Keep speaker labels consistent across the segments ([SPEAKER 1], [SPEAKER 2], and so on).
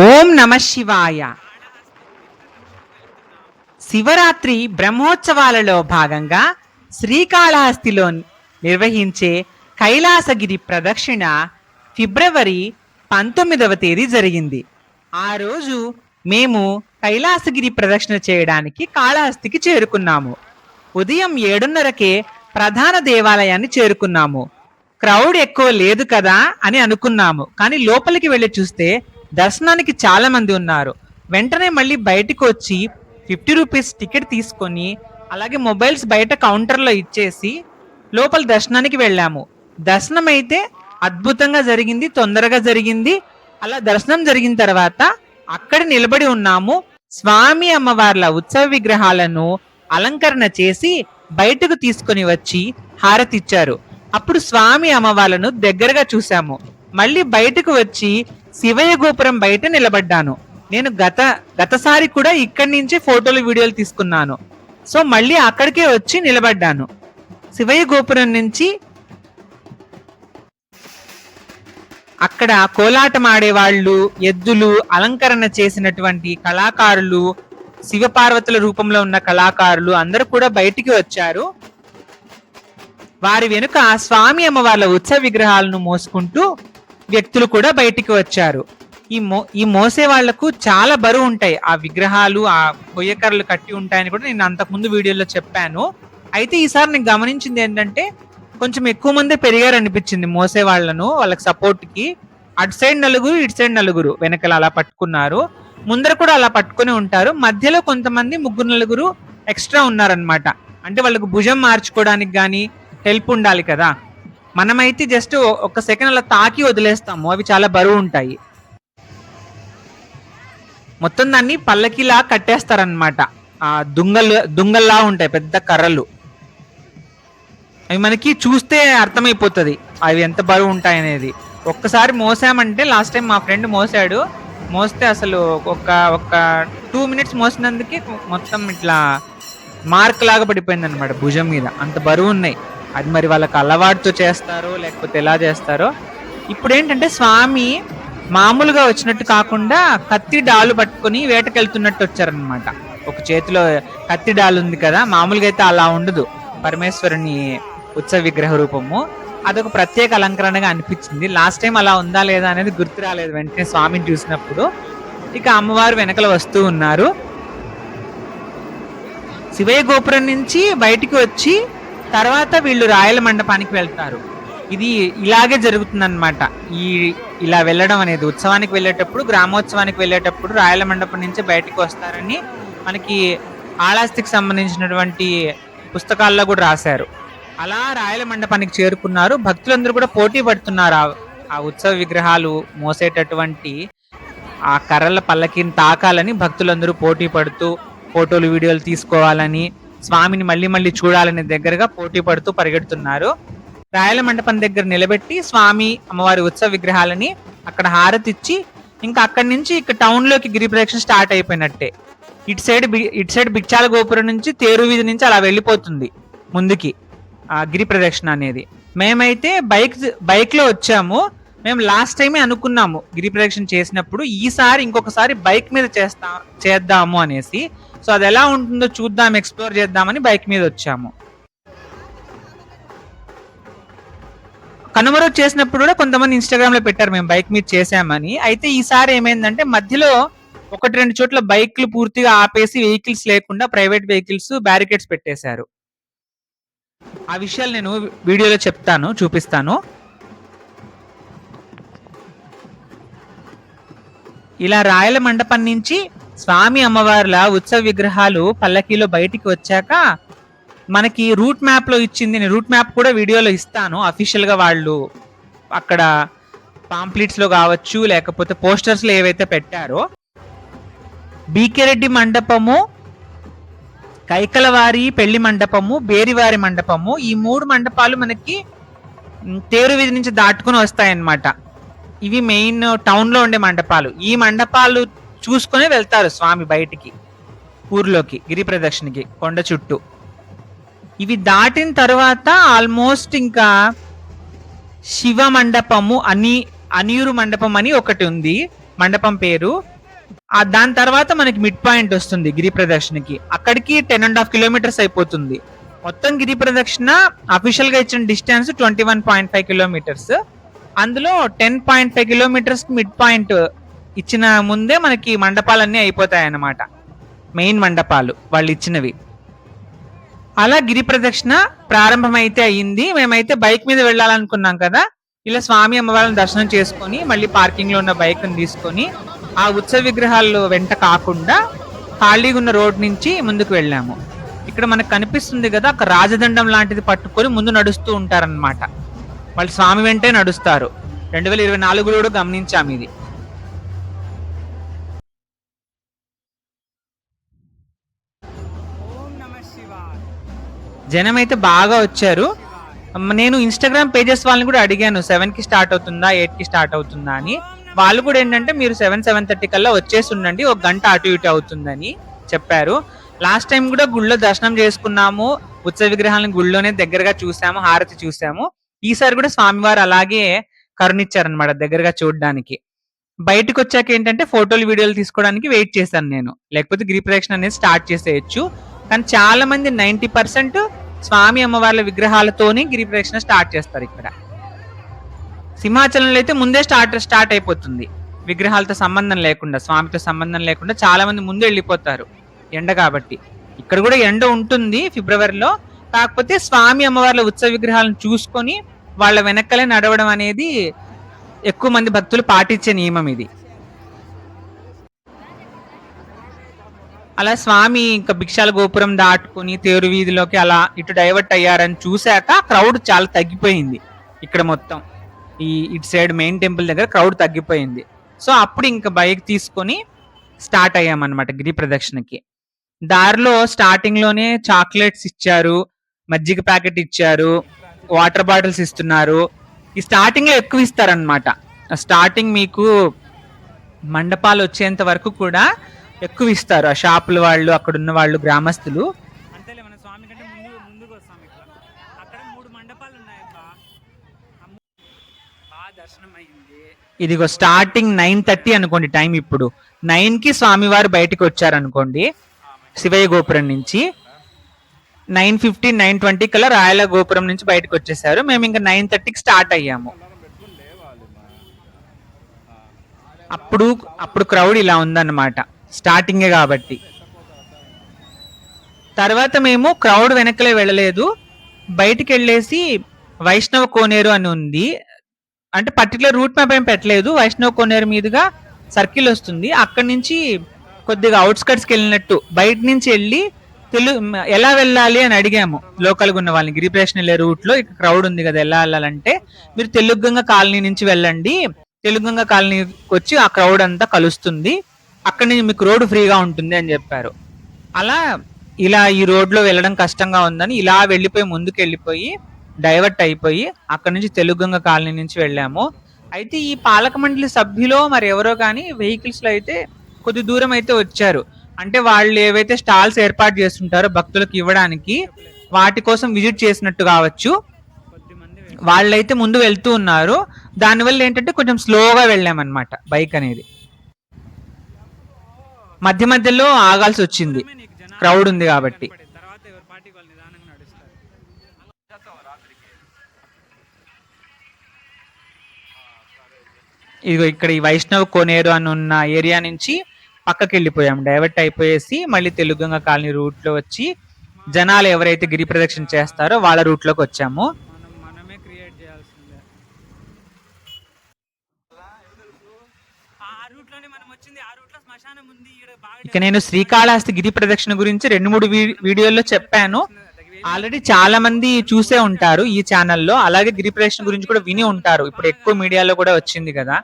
[SPEAKER 1] ఓం నమ శివాయ. శివరాత్రి బ్రహ్మోత్సవాలలో భాగంగా శ్రీకాళహస్తిలో నిర్వహించే కైలాసగిరి ప్రదక్షిణ ఫిబ్రవరి 19వ తేదీ జరిగింది. ఆ రోజు మేము కైలాసగిరి ప్రదక్షిణ చేయడానికి కాళహస్తికి చేరుకున్నాము. ఉదయం 7:30కే ప్రధాన దేవాలయాన్ని చేరుకున్నాము. క్రౌడ్ ఎక్కువ లేదు కదా అని అనుకున్నాము, కానీ లోపలికి వెళ్ళి చూస్తే దర్శనానికి చాలా మంది ఉన్నారు. వెంటనే మళ్ళీ బయటకు వచ్చి 50 రూపీస్ టికెట్ తీసుకొని అలాగే మొబైల్స్ బయట కౌంటర్లో ఇచ్చేసి లోపల దర్శనానికి వెళ్ళాము. దర్శనం అయితే అద్భుతంగా జరిగింది, తొందరగా జరిగింది. అలా దర్శనం జరిగిన తర్వాత అక్కడ నిలబడి ఉన్నాము. స్వామి అమ్మవార్ల ఉత్సవ విగ్రహాలను అలంకరణ చేసి బయటకు తీసుకొని వచ్చి హారతి ఇచ్చారు. అప్పుడు స్వామి అమ్మవార్లను దగ్గరగా చూశాము. మళ్ళీ బయటకు వచ్చి శివయ్య గోపురం బయట నిలబడ్డాను. నేను గతసారి కూడా ఇక్కడి నుంచి ఫోటోలు వీడియోలు తీసుకున్నాను. సో మళ్ళీ అక్కడికే వచ్చి నిలబడ్డాను. శివయ్య గోపురం నుంచి అక్కడ కోలాటం ఆడేవాళ్ళు, ఎద్దులు, అలంకరణ చేసినటువంటి కళాకారులు, శివపార్వతుల రూపంలో ఉన్న కళాకారులు అందరూ కూడా బయటికి వచ్చారు. వారి వెనుక స్వామి అమ్మవార్ల ఉత్సవ విగ్రహాలను మోసుకుంటూ వ్యక్తులు కూడా బయటికి వచ్చారు. ఈ మోసే వాళ్లకు చాలా బరువు ఉంటాయి. ఆ విగ్రహాలు, ఆ కొయ్యకర్రలు కట్టి ఉంటాయని కూడా నేను అంతకుముందు వీడియోలో చెప్పాను. అయితే ఈసారి నేను గమనించింది ఏంటంటే కొంచెం ఎక్కువ మంది పెరిగారు అనిపించింది మోసే వాళ్లను. వాళ్ళకి సపోర్ట్ కి అటు సైడ్ నలుగురు, ఇటు సైడ్ నలుగురు వెనకల అలా పట్టుకున్నారు. ముందర కూడా అలా పట్టుకుని ఉంటారు. మధ్యలో కొంతమంది 3-4 ఎక్స్ట్రా ఉన్నారనమాట. అంటే వాళ్ళకు భుజం మార్చుకోవడానికి కానీ హెల్ప్ ఉండాలి కదా. మనమైతే జస్ట్ ఒక సెకండ్ అలా తాకి వదిలేస్తాము, అవి చాలా బరువు ఉంటాయి. మొత్తం దాన్ని పల్లకిలా కట్టేస్తారనమాట. ఆ దుంగల్లా ఉంటాయి పెద్ద కర్రలు. అవి మనకి చూస్తే అర్థమైపోతుంది అవి ఎంత బరువు ఉంటాయి అనేది. ఒక్కసారి మోసామంటే, లాస్ట్ టైం మా ఫ్రెండ్ మోస్తే అసలు ఒక 2 మినిట్స్ మోసినందుకే మొత్తం ఇట్లా మార్క్ లాగా పడిపోయింది అనమాట భుజం మీద. అంత బరువు ఉన్నాయి. అది మరి వాళ్ళకి అలవాటుతో చేస్తారో లేకపోతే ఎలా చేస్తారో. ఇప్పుడు ఏంటంటే స్వామి మామూలుగా వచ్చినట్టు కాకుండా కత్తి డాలు పట్టుకొని వేటకెళ్తున్నట్టు వచ్చారనమాట. ఒక చేతిలో కత్తి డాలు ఉంది కదా, మామూలుగా అయితే అలా ఉండదు పరమేశ్వరుని ఉత్సవ విగ్రహ రూపము. అదొక ప్రత్యేక అలంకరణగా అనిపించింది. లాస్ట్ టైం అలా ఉందా లేదా అనేది గుర్తు రాలేదు వెంటనే స్వామిని చూసినప్పుడు. ఇక అమ్మవారు వెనకల వస్తూ ఉన్నారు. శివయ్య గోపురం నుంచి బయటికి వచ్చి తర్వాత వీళ్ళు రాయల మండపానికి వెళ్తారు. ఇది ఇలాగే జరుగుతుందన్నమాట. ఇలా వెళ్ళడం అనేది ఉత్సవానికి వెళ్ళేటప్పుడు, గ్రామోత్సవానికి వెళ్ళేటప్పుడు రాయల మండపం నుంచి బయటికి వస్తారని మనకి కాళహస్తికి సంబంధించినటువంటి పుస్తకాల్లో కూడా రాశారు. అలా రాయల మండపానికి చేరుకున్నారు. భక్తులందరూ కూడా పోటీ పడుతున్నారు ఆ ఉత్సవ విగ్రహాలు మోసేటటువంటి ఆ కర్రల పల్లకిని తాకాలని భక్తులందరూ పోటీ పడుతూ ఫోటోలు వీడియోలు తీసుకోవాలని, స్వామిని మళ్ళీ మళ్ళీ చూడాలని దగ్గరగా పోటీ పడుతూ పరిగెడుతున్నారు. రాయల మండపం దగ్గర నిలబెట్టి స్వామి అమ్మవారి ఉత్సవ విగ్రహాలని అక్కడ హారతిచ్చి ఇంకా అక్కడి నుంచి ఇక్కడ టౌన్ లోకి గిరి ప్రదక్షిణ స్టార్ట్ అయిపోయినట్టే. ఇటు సైడ్ బిచ్చాల గోపురం నుంచి తేరు వీధి నుంచి అలా వెళ్ళిపోతుంది ముందుకి ఆ గిరి ప్రదక్షిణ అనేది. మేమైతే బైక్ లో వచ్చాము. మేము లాస్ట్ టైమే అనుకున్నాము గిరి ప్రదక్షిణ చేసినప్పుడు ఈసారి ఇంకొకసారి బైక్ మీద చేద్దాము అనేసి. సో అది ఎలా ఉంటుందో చూద్దాం, ఎక్స్ప్లోర్ చేద్దామని బైక్ మీద వచ్చాము. కనుమ రోజు చేసినప్పుడు కూడా కొంతమంది ఇన్స్టాగ్రామ్ లో పెట్టారు మేము బైక్ మీద చేసామని. అయితే ఈసారి ఏమైందంటే మధ్యలో 1-2 చోట్ల బైక్లు పూర్తిగా ఆపేసి వెహికల్స్ లేకుండా ప్రైవేట్ వెహికల్స్ బ్యారికేడ్స్ పెట్టేశారు. ఆ విషయాలు నేను వీడియోలో చెప్తాను, చూపిస్తాను. ఇలా రాయల మండపం నుంచి స్వామి అమ్మవార్ల ఉత్సవ విగ్రహాలు పల్లకీలో బయటికి వచ్చాక మనకి రూట్ మ్యాప్ లో ఇచ్చింది. నేను రూట్ మ్యాప్ కూడా వీడియోలో ఇస్తాను. అఫీషియల్ గా వాళ్ళు అక్కడ పాంప్లెట్స్ లో కావచ్చు లేకపోతే పోస్టర్స్ లో ఏవైతే పెట్టారో, బీకే రెడ్డి మండపము, కైకలవారి పెళ్లి మండపము, బేరివారి మండపము, ఈ 3 మండపాలు మనకి తేరు వీధి నుంచి దాటుకుని వస్తాయన్నమాట. ఇవి మెయిన్ టౌన్ లో ఉండే మండపాలు. ఈ మండపాలు చూసుకునే వెళ్తారు స్వామి బయటికి ఊర్లోకి గిరి ప్రదక్షిణకి కొండ చుట్టూ. ఇవి దాటిన తర్వాత ఆల్మోస్ట్ ఇంకా శివ మండపము అనియూరు మండపం అని ఒకటి ఉంది. మండపం పేరు. దాని తర్వాత మనకి మిడ్ పాయింట్ వస్తుంది గిరి ప్రదక్షిణకి. అక్కడికి 10.5 కిలోమీటర్స్ అయిపోతుంది. మొత్తం గిరి ప్రదక్షిణ అఫీషియల్ గా ఇచ్చిన డిస్టెన్స్ 21.5 కిలోమీటర్స్. అందులో 10.5 కిలోమీటర్స్ మిడ్ పాయింట్ ఇచ్చిన ముందే మనకి మండపాలన్నీ అయిపోతాయి అన్నమాట. మెయిన్ మండపాలు వాళ్ళు ఇచ్చినవి. అలా గిరి ప్రదక్షిణ ప్రారంభమైతే అయ్యింది. మేమైతే బైక్ మీద వెళ్ళాలనుకున్నాం కదా, ఇలా స్వామి అమ్మవారిని దర్శనం చేసుకొని మళ్ళీ పార్కింగ్ లో ఉన్న బైక్ ని తీసుకొని ఆ ఉత్సవ విగ్రహాలు వెంట కాకుండా ఖాళీగా ఉన్న రోడ్ నుంచి ముందుకు వెళ్ళాము. ఇక్కడ మనకు కనిపిస్తుంది కదా, ఒక రాజదండం లాంటిది పట్టుకొని ముందు నడుస్తూ ఉంటారన్నమాట. వాళ్ళు స్వామి వెంటే నడుస్తారు. 2024లో గమనించాము ఇది. జనం అయితే బాగా వచ్చారు. నేను ఇన్స్టాగ్రామ్ పేజెస్ వాళ్ళని కూడా అడిగాను 7కి స్టార్ట్ అవుతుందా 8కి స్టార్ట్ అవుతుందా అని. వాళ్ళు కూడా ఏంటంటే మీరు 7-7:30 కల్లా వచ్చేసి ఉండండి, 1 గంట అటు ఇటు అవుతుందని చెప్పారు. లాస్ట్ టైం కూడా గుళ్ళో దర్శనం చేసుకున్నాము, ఉత్సవ విగ్రహాలను గుళ్ళోనే దగ్గరగా చూసాము, హారతి చూసాము. ఈసారి కూడా స్వామివారు అలాగే కరుణిచ్చారనమాట దగ్గరగా చూడడానికి. బయటకు వచ్చాక ఏంటంటే ఫోటోలు వీడియోలు తీసుకోవడానికి వెయిట్ చేశాను నేను, లేకపోతే గిరి ప్రదక్షిణ అనేది స్టార్ట్ చేసేయచ్చు. కానీ చాలా మంది 90% స్వామి అమ్మవార్ల విగ్రహాలతోనే గిరి ప్రదక్షిణ స్టార్ట్ చేస్తారు. ఇక్కడ సింహాచలంలో అయితే ముందే స్టార్ట్ అయిపోతుంది, విగ్రహాలతో సంబంధం లేకుండా, స్వామితో సంబంధం లేకుండా చాలా మంది ముందు వెళ్ళిపోతారు ఎండ కాబట్టి. ఇక్కడ కూడా ఎండ ఉంటుంది ఫిబ్రవరిలో, కాకపోతే స్వామి అమ్మవార్ల ఉత్సవ విగ్రహాలను చూసుకొని వాళ్ళ వెనక్కలే నడవడం అనేది ఎక్కువ మంది భక్తులు పాటించే నియమం ఇది. అలా స్వామి ఇంకా భిక్షాల గోపురం దాటుకుని తేరు వీధిలోకి అలా ఇటు డైవర్ట్ అయ్యారని చూశాక క్రౌడ్ చాలా తగ్గిపోయింది. ఇక్కడ మొత్తం ఇటు సైడ్ మెయిన్ టెంపుల్ దగ్గర క్రౌడ్ తగ్గిపోయింది. సో అప్పుడు ఇంకా బైక్ తీసుకొని స్టార్ట్ అయ్యామన్నమాట గిరి ప్రదక్షిణకి. దారిలో స్టార్టింగ్ లోనే చాక్లెట్స్ ఇచ్చారు, మజ్జిగ ప్యాకెట్ ఇచ్చారు, వాటర్ బాటిల్స్ ఇస్తున్నారు. ఈ స్టార్టింగ్ లో ఎక్కువ ఇస్తారనమాట. స్టార్టింగ్ మీకు మండపాలు వచ్చేంత వరకు కూడా ఎక్కువ ఇస్తారు ఆ షాపుల వాళ్ళు, అక్కడ ఉన్న వాళ్ళు, గ్రామస్తులు. అంతేలే, మన స్వామి కంటే ముందుకు వస్తాం. అక్కడ 3 మండపాలు ఉన్నాయి. బాగా దర్శనం అయింది. ఇదిగో స్టార్టింగ్ 9:30 అనుకోండి టైం. ఇప్పుడు 9కి స్వామివారు బయటకు వచ్చారనుకోండి శివయ్య గోపురం నుంచి. 9:15, 9:20 కల్లా రాయల గోపురం నుంచి బయటకు వచ్చేసారు. మేము ఇంకా 9:30కి స్టార్ట్ అయ్యాము. అప్పుడు క్రౌడ్ ఇలా ఉందన్నమాట, స్టార్టింగే కాబట్టి. తర్వాత మేము క్రౌడ్ వెనకలే వెళ్ళలేదు, బయటికి వెళ్ళేసి వైష్ణవ కోనేరు అని ఉంది. అంటే పర్టికులర్ రూట్ మ్యాప్ ఏం పెట్టలేదు, వైష్ణవ కోనేరు మీదుగా సర్కిల్ వస్తుంది. అక్కడి నుంచి కొద్దిగా అవుట్స్కట్స్కి వెళ్ళినట్టు బయట నుంచి వెళ్ళి ఎలా వెళ్ళాలి అని అడిగాము లోకల్గా ఉన్న వాళ్ళని. గిరి ప్రదక్షిణ వెళ్ళే రూట్ లో ఇక క్రౌడ్ ఉంది కదా, ఎలా వెళ్ళాలంటే మీరు తెలుగుగంగ కాలనీ నుంచి వెళ్ళండి, తెలుగుగంగ కాలనీకి వచ్చి ఆ క్రౌడ్ అంతా కలుస్తుంది, అక్కడి నుంచి మీకు రోడ్డు ఫ్రీగా ఉంటుంది అని చెప్పారు. అలా ఇలా ఈ రోడ్లో వెళ్ళడం కష్టంగా ఉందని ఇలా వెళ్ళిపోయి ముందుకు వెళ్ళిపోయి డైవర్ట్ అయిపోయి అక్కడ నుంచి తెలుగుగంగ కాలనీ నుంచి వెళ్ళాము. అయితే ఈ పాలక మండలి సభ్యులో మరి ఎవరో కానీ వెహికల్స్ లో అయితే కొద్ది దూరం అయితే వచ్చారు. అంటే వాళ్ళు ఏవైతే స్టాల్స్ ఏర్పాటు చేస్తుంటారో భక్తులకు ఇవ్వడానికి, వాటి కోసం విజిట్ చేసినట్టు కావచ్చు, వాళ్ళైతే ముందు వెళ్తూ ఉన్నారు. దానివల్ల ఏంటంటే కొంచెం స్లోగా వెళ్ళామన్నమాట బైక్ అనేది. మధ్య మధ్యలో ఆగాల్సి వచ్చింది, క్రౌడ్ ఉంది కాబట్టి. ఇదిగో ఇక్కడ ఈ వైష్ణవ కోనేరు అని ఉన్న ఏరియా నుంచి పక్కకి వెళ్ళిపోయాం, డైవర్ట్ అయిపోయేసి మళ్ళీ తెలుగుగంగ కాలనీ రూట్ లో వచ్చి జనాలు ఎవరైతే గిరి ప్రదక్షిణ చేస్తారో వాళ్ళ రూట్ లోకి వచ్చాము. ఇక నేను శ్రీకాళహస్తి గిరి ప్రదక్షిణ గురించి 2-3 వీడియోల్లో చెప్పాను. ఆల్రెడీ చాలా మంది చూసే ఉంటారు ఈ ఛానల్లో, అలాగే గిరి ప్రదక్షిణ గురించి కూడా విని ఉంటారు. ఇప్పుడు ఎక్కువ మీడియాలో కూడా వచ్చింది కదా.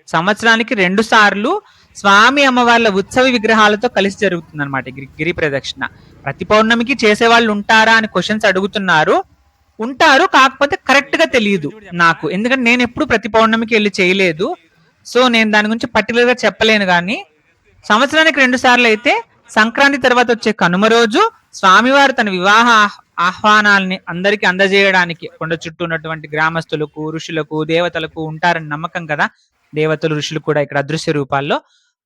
[SPEAKER 1] సంవత్సరానికి 2 సార్లు స్వామి అమ్మవార్ల ఉత్సవ విగ్రహాలతో కలిసి జరుగుతుంది అనమాట గిరి ప్రదక్షిణ. ప్రతి పౌర్ణమికి చేసే వాళ్ళు ఉంటారా అని క్వశ్చన్స్ అడుగుతున్నారు. ఉంటారు, కాకపోతే కరెక్ట్ గా తెలియదు నాకు, ఎందుకంటే నేను ఎప్పుడు ప్రతి పౌర్ణమికి వెళ్ళి చేయలేదు. సో నేను దాని గురించి పర్టికులర్ గా చెప్పలేను. కానీ సంవత్సరానికి 2 సార్లు అయితే సంక్రాంతి తర్వాత వచ్చే కనుమ రోజు స్వామివారు తన వివాహ ఆహ్వానాల్ని అందరికి అందజేయడానికి కొండ చుట్టూ ఉన్నటువంటి గ్రామస్తులకు, ఋషులకు, దేవతలకు ఉంటారని నమ్మకం కదా. దేవతలు ఋషులు కూడా ఇక్కడ అదృశ్య రూపాల్లో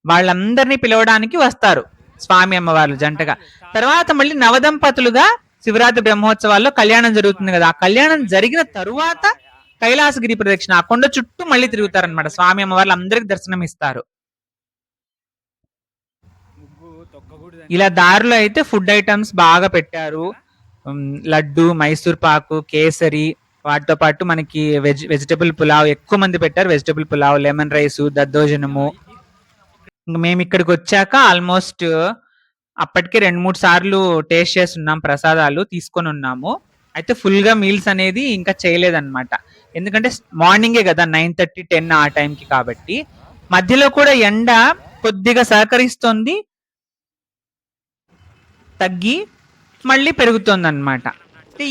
[SPEAKER 1] వాళ్ళందరినీ పిలవడానికి వస్తారు స్వామి అమ్మవార్లు జంటగా. తర్వాత మళ్ళీ నవదంపతులుగా శివరాత్రి బ్రహ్మోత్సవాల్లో కళ్యాణం జరుగుతుంది కదా, ఆ కళ్యాణం జరిగిన తరువాత కైలాసగిరి ప్రదక్షిణ ఆ కొండ చుట్టూ మళ్ళీ తిరుగుతారనమాట. స్వామి అమ్మవార్లు అందరికి దర్శనం ఇస్తారు. ఇలా దారిలో అయితే ఫుడ్ ఐటమ్స్ బాగా పెట్టారు. లడ్డు, మైసూర్ పాకు, కేసరి, వాటితో పాటు మనకి వెజిటబుల్ పులావ్ ఎక్కువ మంది పెట్టారు. వెజిటబుల్ పులావ్, లెమన్ రైస్, దద్దోజనము. మేము ఇక్కడికి వచ్చాక ఆల్మోస్ట్ అప్పటికే 2-3 సార్లు టేస్ట్ చేస్తున్నాం, ప్రసాదాలు తీసుకొని ఉన్నాము. అయితే ఫుల్ గా మీల్స్ అనేది ఇంకా చేయలేదన్నమాట. ఎందుకంటే మార్నింగే కదా 9:30, 10 ఆ టైంకి, కాబట్టి మధ్యలో కూడా ఎండ కొద్దిగా సహకరిస్తుంది, తగ్గి మళ్ళీ పెరుగుతుంది అనమాట.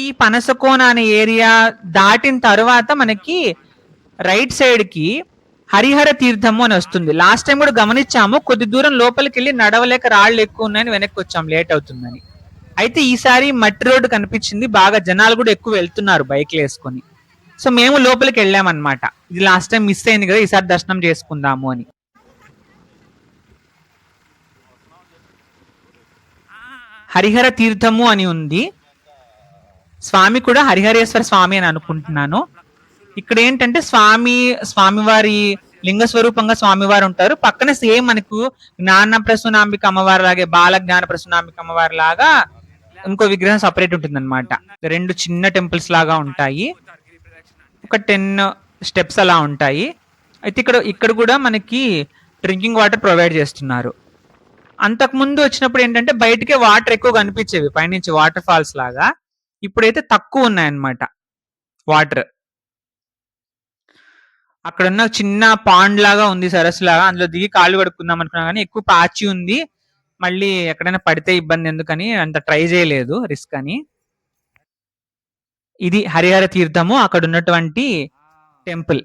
[SPEAKER 1] ఈ పనసకోన అనే ఏరియా దాటిన తర్వాత మనకి రైట్ సైడ్ కి హరిహర తీర్థము అని వస్తుంది. లాస్ట్ టైం కూడా గమనించాము, కొద్ది దూరం లోపలికి వెళ్ళి నడవలేక రాళ్ళు ఎక్కువ ఉన్నాయని వెనక్కి వచ్చాం లేట్ అవుతుందని. అయితే ఈసారి మట్టి రోడ్డు కనిపించింది, బాగా జనాలు కూడా ఎక్కువ వెళ్తున్నారు బైక్లు వేసుకొని. సో మేము లోపలికి వెళ్ళామన్నమాట. ఇది లాస్ట్ టైం మిస్ అయింది కదా, ఈసారి దర్శనం చేసుకుందాము అని. హరిహర తీర్థము అని ఉంది. స్వామి కూడా హరిహరేశ్వర స్వామి అని అనుకుంటున్నాను. ఇక్కడ ఏంటంటే స్వామివారి లింగ స్వరూపంగా స్వామివారు ఉంటారు. పక్కన సేమ్ మనకు జ్ఞాన ప్రసూనాంబిక అమ్మవారి లాగే, బాల జ్ఞాన ప్రసూనాంబిక అమ్మవారి లాగా ఇంకో విగ్రహం సపరేట్ ఉంటుంది అనమాట. 2 చిన్న టెంపుల్స్ లాగా ఉంటాయి, ఒక 10 స్టెప్స్ అలా ఉంటాయి. అయితే ఇక్కడ కూడా మనకి డ్రింకింగ్ వాటర్ ప్రొవైడ్ చేస్తున్నారు. అంతకు ముందు వచ్చినప్పుడు ఏంటంటే బయటకే వాటర్ ఎక్కువ కనిపించేవి, పైనుంచి వాటర్ ఫాల్స్ లాగా. ఇప్పుడైతే తక్కువ ఉన్నాయన్నమాట వాటర్. అక్కడ ఉన్న చిన్న పాండ్ లాగా ఉంది, సరస్సు లాగా, అందులో దిగి కాళ్ళు కడుక్కుందాం అనుకున్నా కానీ ఎక్కువ పాచి ఉంది, మళ్ళీ ఎక్కడైనా పడితే ఇబ్బంది ఎందుకని అంత ట్రై చేయలేదు, రిస్క్ అని. ఇది హరిహర తీర్థము, అక్కడ ఉన్నటువంటి టెంపుల్.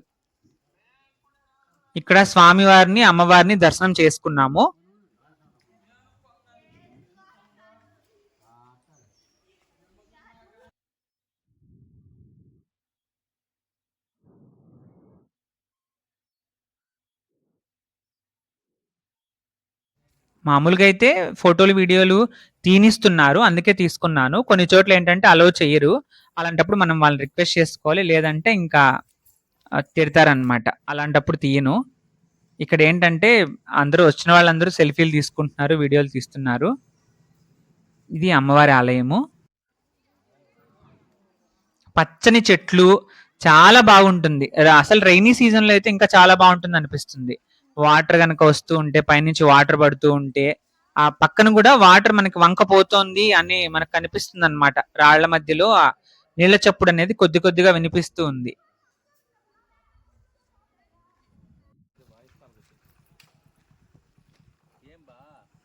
[SPEAKER 1] ఇక్కడ స్వామివారిని అమ్మవారిని దర్శనం చేసుకున్నాము. మామూలుగా అయితే ఫోటోలు వీడియోలు తీనిస్తున్నారు, అందుకే తీసుకున్నాను. కొన్ని చోట్ల ఏంటంటే అలో చెయ్యరు, అలాంటప్పుడు మనం వాళ్ళని రిక్వెస్ట్ చేసుకోవాలి, లేదంటే ఇంకా తిడతారనమాట. అలాంటప్పుడు తీయను. ఇక్కడ ఏంటంటే అందరూ వచ్చిన వాళ్ళందరూ సెల్ఫీలు తీసుకుంటున్నారు, వీడియోలు తీస్తున్నారు. ఇది అమ్మవారి ఆలయము. పచ్చని చెట్లు, చాలా బాగుంటుంది. అసలు రైనీ సీజన్ లో అయితే ఇంకా చాలా బాగుంటుంది అనిపిస్తుంది. వాటర్ కనుక వస్తూ ఉంటే, పైనుంచి వాటర్ పడుతూ ఉంటే, ఆ పక్కన కూడా వాటర్ మనకి వంక పోతోంది అని మనకు కనిపిస్తుంది అనమాట. రాళ్ల మధ్యలో ఆ నీళ్ల చప్పుడు అనేది కొద్ది కొద్దిగా వినిపిస్తూ ఉంది.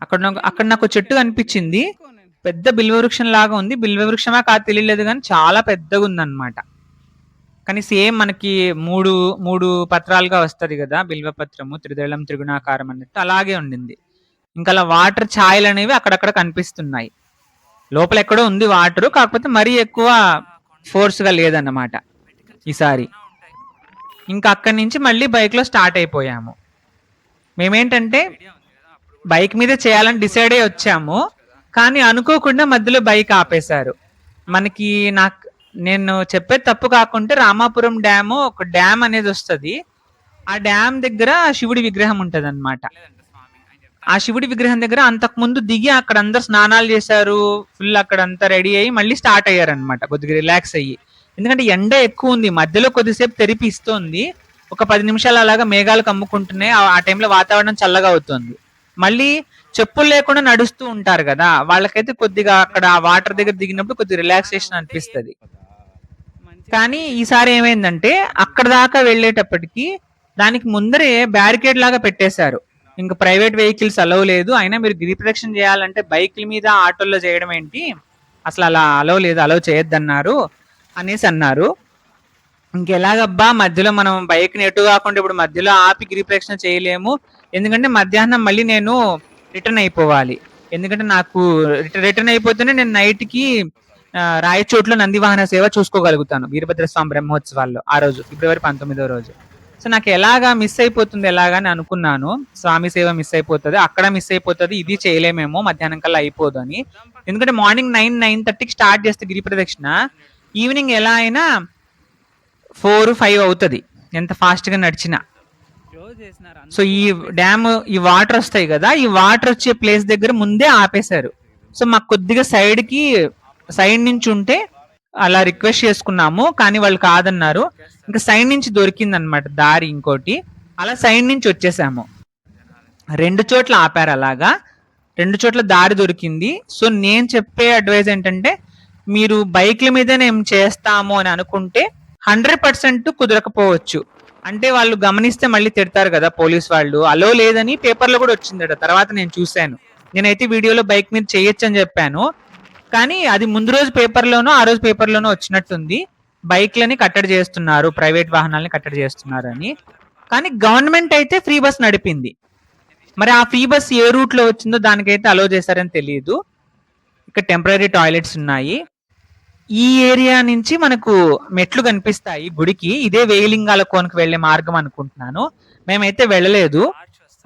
[SPEAKER 1] అక్కడ నాకు చెట్టు కనిపించింది, పెద్ద బిల్వవృక్షం లాగా ఉంది. బిల్వవృక్షమా కాదు తెలియలేదు, కానీ చాలా పెద్దగా ఉందన్నమాట. కానీ సేమ్ మనకి మూడు మూడు పత్రాలుగా వస్తది కదా బిల్వపత్రము, త్రిదళం త్రిగుణాకారం అన్నట్టు అలాగే ఉండింది. ఇంకా అలా వాటర్ ఛాయలు అనేవి అక్కడక్కడ కనిపిస్తున్నాయి. లోపల ఎక్కడో ఉంది వాటర్, కాకపోతే మరీ ఎక్కువ ఫోర్స్ గా లేదన్నమాట ఈసారి. ఇంకా అక్కడి నుంచి మళ్ళీ బైక్ లో స్టార్ట్ అయిపోయాము. మేమేంటంటే బైక్ మీద చేయాలని డిసైడ్ అయ్యి వచ్చాము, కానీ అనుకోకుండా మధ్యలో బైక్ ఆపేశారు. మనకి నేను చెప్పేది తప్పు కాకుంటే రామాపురం డ్యాము, ఒక డ్యామ్ అనేది వస్తుంది. ఆ డ్యామ్ దగ్గర శివుడి విగ్రహం ఉంటది అనమాట. ఆ శివుడి విగ్రహం దగ్గర అంతకు ముందు దిగి అక్కడ అందరు స్నానాలు చేశారు, ఫుల్ అక్కడ అంతా రెడీ అయ్యి మళ్ళీ స్టార్ట్ అయ్యారు అనమాట, కొద్దిగా రిలాక్స్ అయ్యి. ఎందుకంటే ఎండ ఎక్కువ ఉంది, మధ్యలో కొద్దిసేపు తెరిపి ఇస్తుంది, ఒక 10 నిమిషాలు అలాగా మేఘాలు కమ్ముకుంటున్నాయి. ఆ టైంలో వాతావరణం చల్లగా అవుతుంది. మళ్ళీ చెప్పులు లేకుండా నడుస్తూ ఉంటారు కదా, వాళ్ళకైతే కొద్దిగా అక్కడ వాటర్ దగ్గర దిగినప్పుడు కొద్దిగా రిలాక్సేషన్ అనిపిస్తుంది. కానీ ఈసారి ఏమైందంటే అక్కడ దాకా వెళ్ళేటప్పటికి దానికి ముందరే బ్యారికేడ్ లాగా పెట్టేశారు. ఇంకా ప్రైవేట్ వెహికల్స్ అలవ్ లేదు, అయినా మీరు గిరి ప్రదక్షిణ చేయాలంటే బైక్ల మీద ఆటోల్లో చేయడం ఏంటి, అసలు అలా అలవ్ లేదు, అలవ్ చేయొద్దన్నారు అనేసి అన్నారు. ఇంకెలాగబ్బా, మధ్యలో మనం బైక్ ఎటు కాకుండా ఇప్పుడు మధ్యలో ఆపి గిరి ప్రదక్షిణ చేయలేము, ఎందుకంటే మధ్యాహ్నం మళ్ళీ నేను రిటర్న్ అయిపోవాలి. ఎందుకంటే నాకు రిటర్న్ అయిపోతేనే నేను నైట్కి రాయచోట్ల నంది వాహన సేవ చూసుకోగలుగుతాను వీరభద్రస్వామి బ్రహ్మోత్సవాల్లో, ఆ రోజు ఫిబ్రవరి 19వ రోజు. సో నాకు ఎలాగా మిస్ అయిపోతుంది ఎలాగా అని అనుకున్నాను. స్వామి సేవ మిస్ అయిపోతుంది, అక్కడ మిస్ అయిపోతుంది, ఇది చేయలేమేమో మధ్యాహ్నం కల్లా అయిపోదు అని. ఎందుకంటే మార్నింగ్ 9-9:30కి స్టార్ట్ చేస్తే గిరి ప్రదక్షిణ ఈవినింగ్ ఎలా అయినా 4-5 అవుతుంది ఎంత ఫాస్ట్గా నడిచినా. సో ఈ డ్యామ్ ఈ వాటర్ వస్తాయి కదా, ఈ వాటర్ వచ్చే ప్లేస్ దగ్గర ముందే ఆపేశారు. సో మాకు కొద్దిగా సైడ్ నుంచి ఉంటే అలా రిక్వెస్ట్ చేసుకున్నాము, కానీ వాళ్ళు కాదన్నారు. ఇంకా సైడ్ నుంచి దొరికింది అనమాట దారి ఇంకోటి, అలా సైడ్ నుంచి వచ్చేసాము. 2 చోట్ల ఆపారు, అలాగా 2 చోట్ల దారి దొరికింది. సో నేను చెప్పే అడ్వైజ్ ఏంటంటే, మీరు బైక్ల మీద నేను చేస్తాము అని అనుకుంటే 100% కుదరకపోవచ్చు. అంటే వాళ్ళు గమనిస్తే మళ్ళీ తిడతారు కదా పోలీస్ వాళ్ళు. అలో లేదని పేపర్లో కూడా వచ్చిందట, తర్వాత నేను చూశాను. నేనైతే వీడియోలో బైక్ మీద చేయొచ్చు అని చెప్పాను, కానీ అది ముందు రోజు పేపర్లోనో ఆ రోజు పేపర్లోనో వచ్చినట్టుంది. బైక్లని కట్టడి చేస్తున్నారు, ప్రైవేట్ వాహనాలని కట్టడి చేస్తున్నారు అని. కానీ గవర్నమెంట్ అయితే ఫ్రీ బస్ నడిపింది. మరి ఆ ఫ్రీ బస్ ఏ రూట్ లో వచ్చిందో దానికైతే అలో చేశారని తెలియదు. ఇక్కడ టెంపరీ టాయిలెట్స్ ఉన్నాయి. ఈ ఏరియా నుంచి మనకు మెట్లు కనిపిస్తాయి గుడికి. ఇదే వేయిలింగాల కోనకు వెళ్లే మార్గం అనుకుంటున్నాను. మేమైతే వెళ్ళలేదు,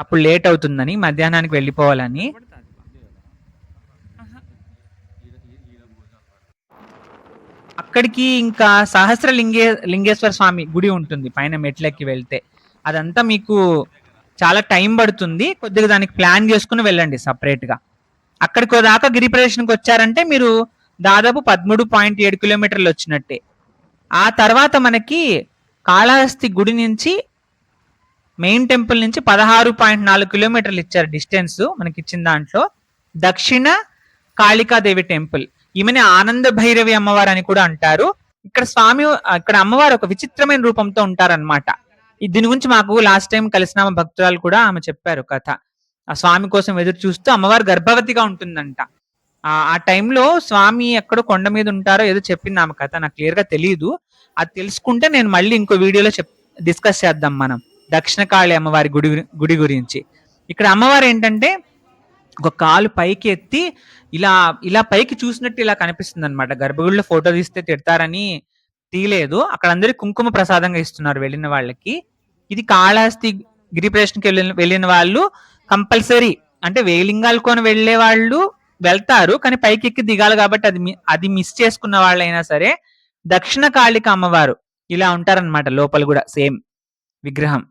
[SPEAKER 1] అప్పుడు లేట్ అవుతుందని, మధ్యాహ్నానికి వెళ్ళిపోవాలని. అక్కడికి ఇంకా లింగేశ్వర స్వామి గుడి ఉంటుంది పైన మెట్లెక్కి వెళ్తే. అదంతా మీకు చాలా టైం పడుతుంది, కొద్దిగా దానికి ప్లాన్ చేసుకుని వెళ్ళండి సపరేట్ గా. అక్కడికి దాకా గిరి ప్రదక్షిణకి వచ్చారంటే మీరు దాదాపు 13.7 కిలోమీటర్లు వచ్చినట్టే. ఆ తర్వాత మనకి కాళహస్తి గుడి నుంచి మెయిన్ టెంపుల్ నుంచి 16.4 కిలోమీటర్లు ఇచ్చారు డిస్టెన్స్ మనకి ఇచ్చిన దాంట్లో. దక్షిణ కాళికాదేవి టెంపుల్, ఈమెని ఆనంద భైరవి అమ్మవారు అని కూడా అంటారు. ఇక్కడ అమ్మవారు ఒక విచిత్రమైన రూపంతో ఉంటారనమాట. దీని గురించి మాకు లాస్ట్ టైం కలిసిన భక్తురాలు కూడా ఆమె చెప్పారు కథ. ఆ స్వామి కోసం ఎదురు చూస్తూ అమ్మవారు గర్భవతిగా ఉంటుందంట. ఆ టైంలో స్వామి ఎక్కడో కొండ మీద ఉంటారో ఏదో చెప్పింది ఆమె కథ, నాకు క్లియర్ గా తెలియదు. అది తెలుసుకుంటే నేను మళ్ళీ ఇంకో వీడియోలో డిస్కస్ చేద్దాం మనం దక్షిణ కాళి అమ్మవారి గుడి గురించి. ఇక్కడ అమ్మవారు ఏంటంటే ఒక కాలు పైకి ఎత్తి ఇలా ఇలా పైకి చూసినట్టు ఇలా కనిపిస్తుంది అనమాట. గర్భగుడిలో ఫోటో తీస్తే తిడతారని తీయలేదు, అక్కడ అందరికి కుంకుమ ప్రసాదంగా ఇస్తున్నారు వెళ్ళిన వాళ్ళకి. ఇది కాళహస్తి గిరి ప్రదక్షిణకి వెళ్ళిన వాళ్ళు కంపల్సరీ, అంటే వేలింగాలు కొని వెళ్లే వాళ్ళు వెళ్తారు, కానీ పైకి ఎక్కి దిగాలి కాబట్టి అది మిస్ చేసుకున్న వాళ్ళైనా సరే దక్షిణ కాళిక అమ్మవారు ఇలా ఉంటారనమాట. లోపల కూడా సేమ్ విగ్రహం.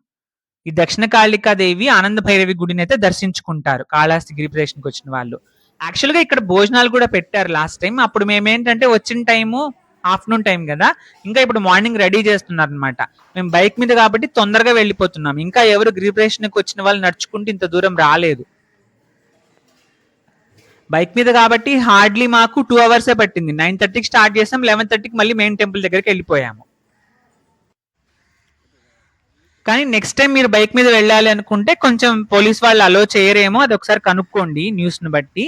[SPEAKER 1] ఈ దక్షిణ కాళికాదేవి ఆనంద భైరవి గుడిని అయితే దర్శించుకుంటారు కాళహస్తి గిరి ప్రదక్షిణకి వచ్చిన వాళ్ళు. యాక్చువల్ గా ఇక్కడ భోజనాలు కూడా పెట్టారు లాస్ట్ టైం. అప్పుడు మేమేంటంటే వచ్చిన టైము ఆఫ్టర్నూన్ టైం కదా, ఇంకా ఇప్పుడు మార్నింగ్ రెడీ చేస్తున్నారు అనమాట. మేము బైక్ మీద కాబట్టి తొందరగా వెళ్ళిపోతున్నాం. ఇంకా ఎవరు గిరి ప్రదక్షిణకి వచ్చిన వాళ్ళు నడుచుకుంటూ ఇంత దూరం రాలేదు. బైక్ మీద కాబట్టి హార్డ్లీ మాకు 2 hours పట్టింది. 9:30కి స్టార్ట్ చేసాం, 11:30కి మళ్ళీ మెయిన్ టెంపుల్ దగ్గరికి వెళ్ళిపోయాము. కానీ నెక్స్ట్ టైం మీరు బైక్ మీద వెళ్ళాలి అనుకుంటే కొంచెం పోలీస్ వాళ్ళు అలో చేయరేమో, అది ఒకసారి కనుక్కోండి న్యూస్ ను బట్టి.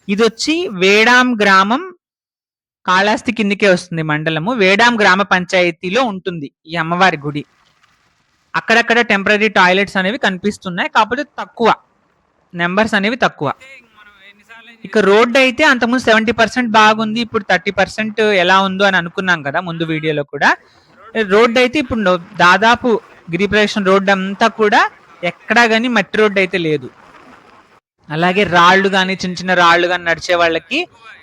[SPEAKER 1] ఇది వచ్చి వేడాం గ్రామం, కాళహస్తి కిందికే వస్తుంది మండలము. వేడాం గ్రామ పంచాయతీలో ఉంటుంది ఈ అమ్మవారి గుడి. అక్కడక్కడ టెంపరీ టాయిలెట్స్ అనేవి కనిపిస్తున్నాయి, కాకపోతే తక్కువ నెంబర్స్ అనేవి తక్కువ. ఇక రోడ్డు అయితే అంతకుముందు 70% బాగుంది, ఇప్పుడు 30% ఎలా ఉందో అని అనుకున్నాం కదా ముందు వీడియోలో కూడా. రోడ్డు అయితే ఇప్పుడు దాదాపు గిరి ప్రదక్షిణ రోడ్డు అంతా కూడా ఎక్కడా కానీ మట్టి రోడ్డు అయితే లేదు. అలాగే రాళ్ళు కానీ చిన్న చిన్న రాళ్ళు కానీ నడిచే వాళ్ళకి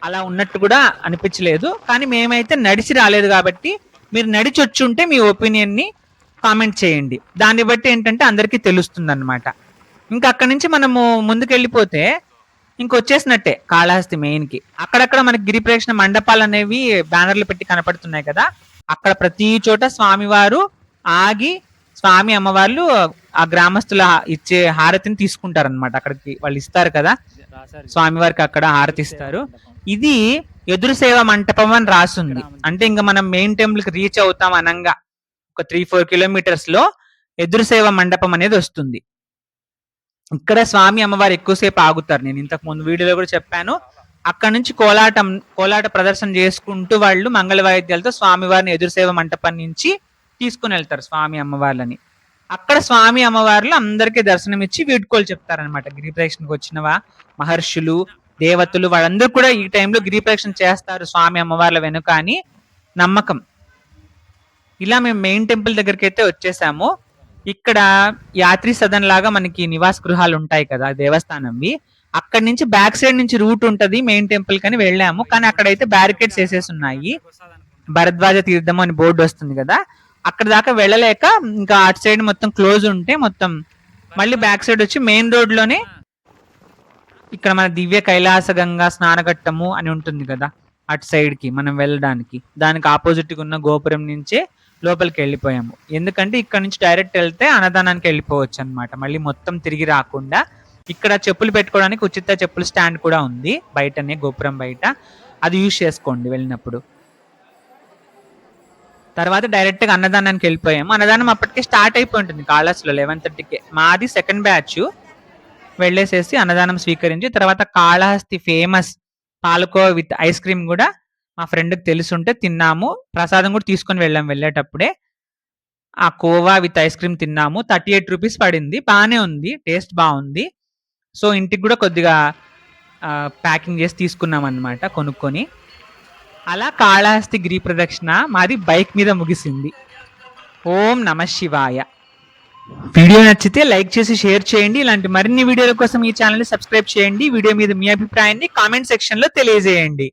[SPEAKER 1] అలా ఉన్నట్టు కూడా అనిపించలేదు. కానీ మేమైతే నడిచి రాలేదు కాబట్టి మీరు నడిచి వచ్చి ఉంటే మీ ఒపీనియన్ ని కామెంట్ చేయండి, దాన్ని బట్టి ఏంటంటే అందరికీ తెలుస్తుంది అనమాట. ఇంకా అక్కడి నుంచి మనము ముందుకెళ్ళిపోతే ఇంకొచ్చేసినట్టే కాళహస్తి మెయిన్ కి. అక్కడక్కడ మనకి గిరి ప్రదక్షిణ మండపాలు అనేవి బ్యానర్లు పెట్టి కనపడుతున్నాయి కదా, అక్కడ ప్రతి చోట స్వామివారు ఆగి స్వామి అమ్మవార్లు ఆ గ్రామస్తుల ఇచ్చే హారతిని తీసుకుంటారనమాట. అక్కడికి వాళ్ళు ఇస్తారు కదా స్వామివారికి, అక్కడ హారతి ఇస్తారు. ఇది ఎదురు సేవ మంటపం అని రాసుంది. అంటే ఇంకా మనం మెయిన్ టెంపుల్ కి రీచ్ అవుతాం అనంగా ఒక 3-4 kilometers లో ఎదురు సేవ మండపం అనేది వస్తుంది. ఇక్కడ స్వామి అమ్మవారు ఎక్కువసేపు ఆగుతారు. నేను ఇంతకు ముందు వీడియోలో కూడా చెప్పాను. అక్కడ నుంచి కోలాట ప్రదర్శన చేసుకుంటూ వాళ్ళు మంగళ వాయిద్యాలతో స్వామివారిని ఎదురు సేవ మంటపం నుంచి తీసుకుని వెళ్తారు స్వామి అమ్మవార్లని. అక్కడ స్వామి అమ్మవార్లు అందరికీ దర్శనం ఇచ్చి వీడ్కోలు చెప్తారనమాట. గిరి ప్రదక్షిణకు వచ్చినవా మహర్షులు దేవతలు వాళ్ళందరూ కూడా ఈ టైంలో గిరి ప్రదక్షిణ చేస్తారు స్వామి అమ్మవార్ల వెనుక అని నమ్మకం. ఇలా మేము మెయిన్ టెంపుల్ దగ్గరికి అయితే వచ్చేసాము. ఇక్కడ యాత్రి సదన్ లాగా మనకి నివాస గృహాలు ఉంటాయి కదా దేవస్థానంవి. అక్కడి నుంచి బ్యాక్ సైడ్ నుంచి రూట్ ఉంటది మెయిన్ టెంపుల్ కని వెళ్ళాము. కానీ అక్కడైతే బ్యారికేడ్స్ వేసేసి ఉన్నాయి. భరద్వాజ తీర్థం అని బోర్డు వస్తుంది కదా, అక్కడ దాకా వెళ్ళలేక ఇంకా అటు సైడ్ మొత్తం క్లోజ్ ఉంటే మొత్తం మళ్ళీ బ్యాక్ సైడ్ వచ్చి మెయిన్ రోడ్ లోనే ఇక్కడ మన దివ్య కైలాస గంగా స్నానఘట్టము అని ఉంటుంది కదా, అటు సైడ్ కి మనం వెళ్ళడానికి దానికి ఆపోజిట్ గా ఉన్న గోపురం నుంచే లోపలికి వెళ్ళిపోయాము. ఎందుకంటే ఇక్కడ నుంచి డైరెక్ట్ వెళ్తే అన్నదానానికి వెళ్ళిపోవచ్చు అనమాట, మళ్ళీ మొత్తం తిరిగి రాకుండా. ఇక్కడ చెప్పులు పెట్టుకోవడానికి ఉచిత చెప్పులు స్టాండ్ కూడా ఉంది బయటనే, గోపురం బయట. అది యూజ్ చేసుకోండి వెళ్ళినప్పుడు. తర్వాత డైరెక్ట్ గా అన్నదానానికి వెళ్ళిపోయాము. అన్నదానం అప్పటికే స్టార్ట్ అయిపోయి ఉంటుంది కాళహస్తిలో 11:30కే. మాది సెకండ్ బ్యాచ్. వెళ్ళేసేసి అన్నదానం స్వీకరించి తర్వాత Kalahasti famous palkova with ice cream కూడా మా ఫ్రెండ్కి తెలుసుంటే తిన్నాము. ప్రసాదం కూడా తీసుకొని వెళ్ళాము వెళ్ళేటప్పుడే. ఆ కోవా విత్ ఐస్ క్రీమ్ తిన్నాము. 38 రూపీస్ పడింది, బాగానే ఉంది, టేస్ట్ బాగుంది. సో ఇంటికి కూడా కొద్దిగా ప్యాకింగ్ చేసి తీసుకున్నాం అనమాట కొనుక్కొని. అలా కాళహస్తి గిరి ప్రదక్షిణ మాది బైక్ మీద ముగిసింది. ఓం నమ శివాయ. వీడియో నచ్చితే లైక్ చేసి షేర్ చేయండి. ఇలాంటి మరిన్ని వీడియోల కోసం ఈ ఛానల్ ని సబ్స్క్రైబ్ చేయండి. వీడియో మీద మీ అభిప్రాయాన్ని కామెంట్ సెక్షన్ లో తెలియజేయండి.